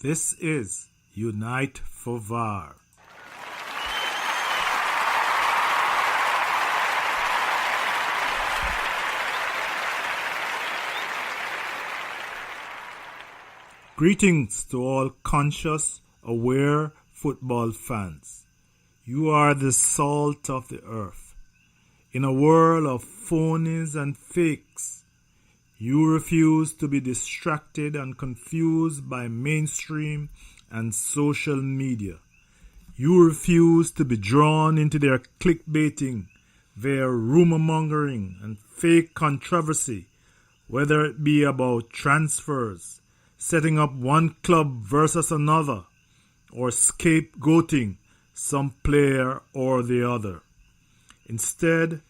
This is Unite for VAR. Greetings to all conscious, aware football fans. You are the salt of the earth. In a world of phonies and fakes, you refuse to be distracted and confused by mainstream and social media. You refuse to be drawn into their clickbaiting, their rumor-mongering and fake controversy, whether it be about transfers, setting up one club versus another, or scapegoating some player or the other. Instead,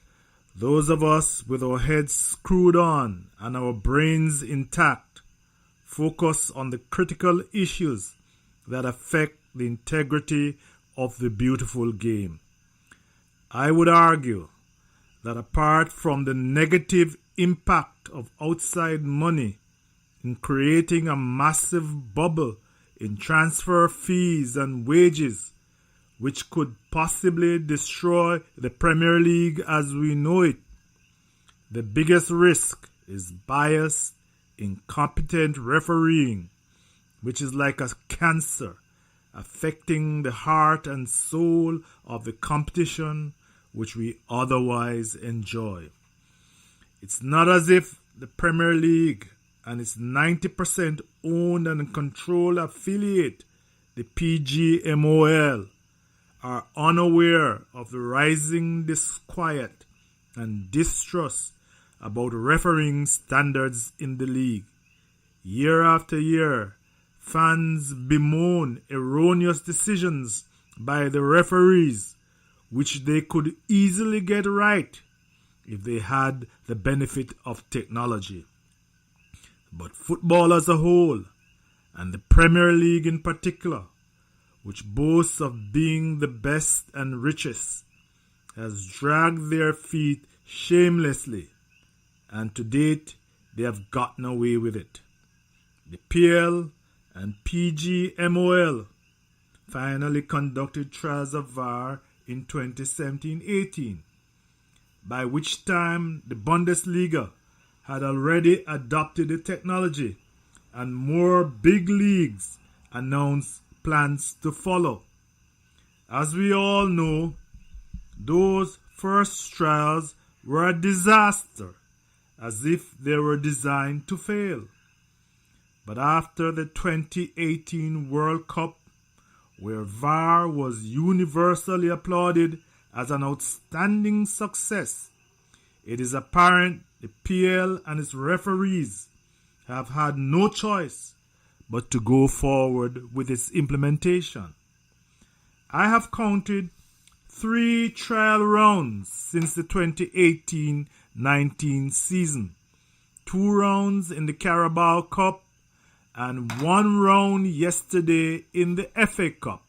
those of us with our heads screwed on and our brains intact focus on the critical issues that affect the integrity of the beautiful game. I would argue that apart from the negative impact of outside money in creating a massive bubble in transfer fees and wages, which could possibly destroy the Premier League as we know it, the biggest risk is biased, incompetent refereeing, which is like a cancer affecting the heart and soul of the competition which we otherwise enjoy. It's not as if the Premier League and its 90% owned and controlled affiliate, the PGMOL, are unaware of the rising disquiet and distrust about refereeing standards in the league. Year after year, fans bemoan erroneous decisions by the referees, which they could easily get right if they had the benefit of technology. But football as a whole, and the Premier League in particular, which boasts of being the best and richest, has dragged their feet shamelessly, and to date they have gotten away with it. The PL and PGMOL finally conducted trials of VAR in 2017-18, by which time the Bundesliga had already adopted the technology and more big leagues announced plans to follow. As we all know, those first trials were a disaster, as if they were designed to fail. But after the 2018 World Cup, where VAR was universally applauded as an outstanding success, it is apparent the PL and its referees have had no choice but to go forward with its implementation. I have counted 3 trial rounds since the 2018-19 season, 2 rounds in the Carabao Cup and 1 round yesterday in the FA Cup.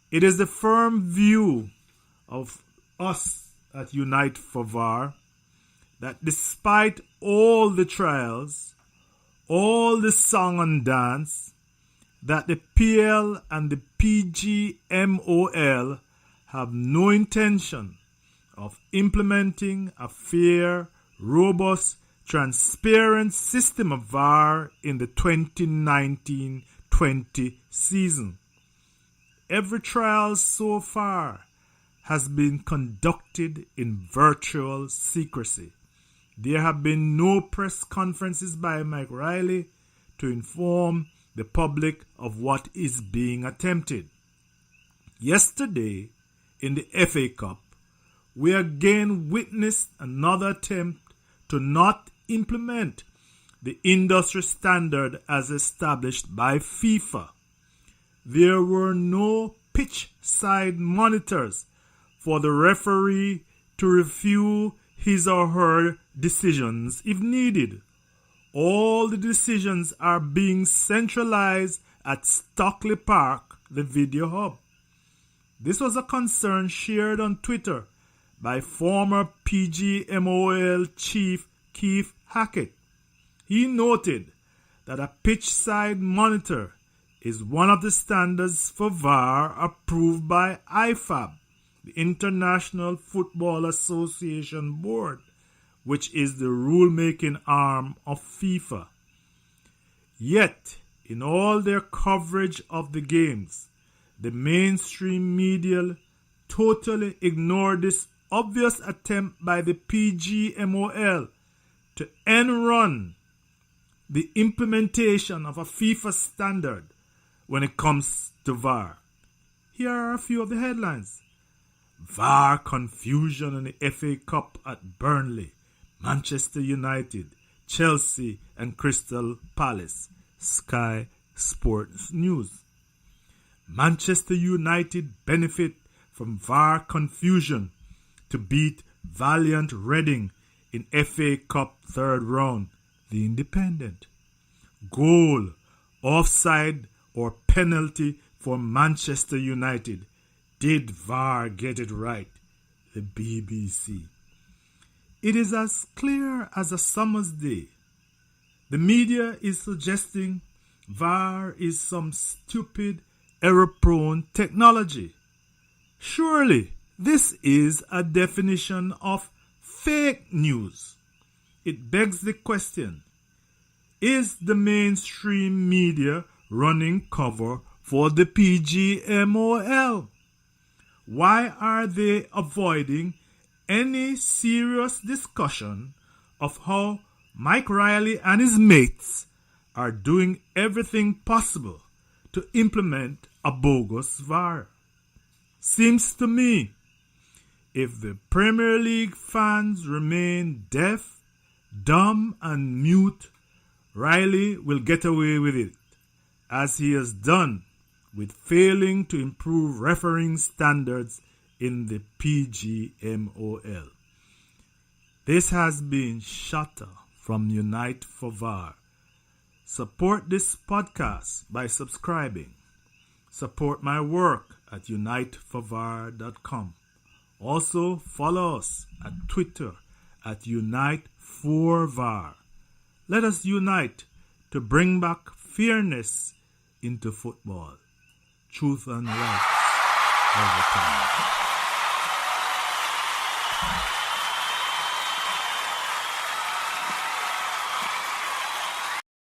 It is the firm view of us at Unite for VAR that despite all the trials, all the song and dance, that the PL and the PGMOL have no intention of implementing a fair, robust, transparent system of VAR in the 2019-20 season. Every trial so far has been conducted in virtual secrecy. There have been no press conferences by Mike Riley to inform the public of what is being attempted. Yesterday, in the FA Cup, we again witnessed another attempt to not implement the industry standard as established by FIFA. There were no pitch side monitors for the referee to review his or her decisions if needed. All the decisions are being centralized at Stockley Park, the video hub. This was a concern shared on Twitter by former PGMOL chief Keith Hackett. He noted that a pitch side monitor is one of the standards for VAR approved by IFAB, the International Football Association Board, which is the rule-making arm of FIFA. Yet, in all their coverage of the games, the mainstream media totally ignored this obvious attempt by the PGMOL to end-run the implementation of a FIFA standard when it comes to VAR. Here are a few of the headlines. VAR confusion in the FA Cup at Burnley, Manchester United, Chelsea and Crystal Palace. Sky Sports News. Manchester United benefit from VAR confusion to beat valiant Reading in FA Cup third round. The Independent. Goal, offside or penalty for Manchester United. Did VAR get it right? The BBC. It is as clear as a summer's day. The media is suggesting VAR is some stupid, error-prone technology. Surely, this is a definition of fake news. It begs the question, is the mainstream media running cover for the PGMOL? Why are they avoiding any serious discussion of how Mike Riley and his mates are doing everything possible to implement a bogus VAR? Seems to me, if the Premier League fans remain deaf, dumb and mute, Riley will get away with it, as he has done with failing to improve refereeing standards in the PGMOL. This has been Shatta from Unite for VAR. Support this podcast by subscribing. Support my work at uniteforvar.com. Also follow us at Twitter at Unite4VAR. Let us unite to bring back fairness into football. Truth and right over time.